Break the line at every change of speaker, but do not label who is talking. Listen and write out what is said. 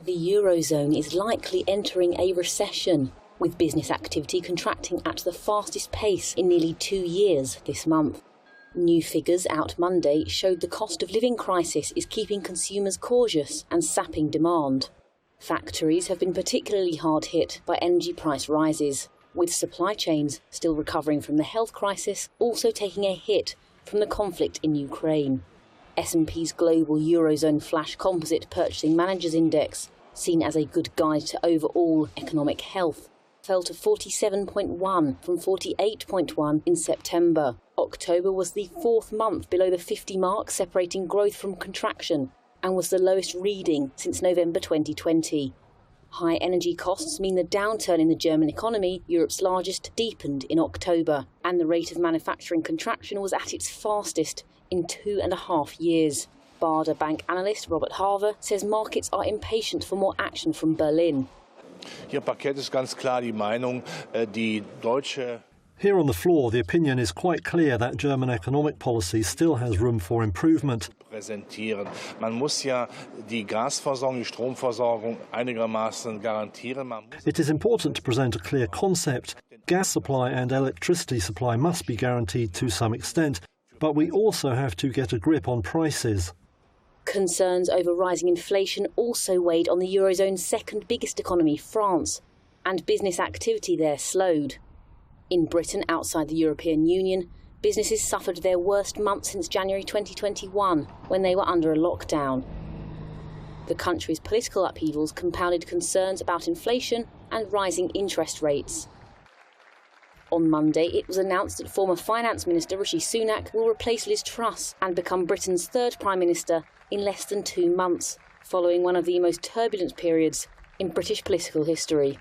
The Eurozone is likely entering a recession, with business activity contracting at the fastest pace in nearly 2 years this month. New figures out Monday showed the cost of living crisis is keeping consumers cautious and sapping demand. Factories have been particularly hard hit by energy price rises, with supply chains still recovering from the health crisis also taking a hit from the conflict in Ukraine. S&P's global Eurozone Flash Composite Purchasing Managers Index, seen as a good guide to overall economic health, fell to 47.1 from 48.1 in September. October was the fourth month below the 50 mark, separating growth from contraction, and was the lowest reading since November 2020. High energy costs mean the downturn in the German economy, Europe's largest, deepened in October, and the rate of manufacturing contraction was at its fastest in 2.5 years. Baader Bank analyst Robert Harver says markets are impatient for more action from Berlin.
Hier Parkett ist ganz klar die Meinung, die deutsche.
Here on the floor, the opinion is quite clear that German economic policy still has room for improvement.
Präsentieren. Man muss ja die Gasversorgung, die Stromversorgung einigermaßen garantieren.
It is important to present a clear concept. Gas supply and electricity supply must be guaranteed to some extent, but we also have to get a grip on prices.
Concerns over rising inflation also weighed on the Eurozone's second biggest economy, France, and business activity there slowed. In Britain, outside the European Union, businesses suffered their worst month since January 2021, when they were under a lockdown. The country's political upheavals compounded concerns about inflation and rising interest rates. On Monday, it was announced that former Finance Minister Rishi Sunak will replace Liz Truss and become Britain's third Prime Minister in less than 2 months, following one of the most turbulent periods in British political history.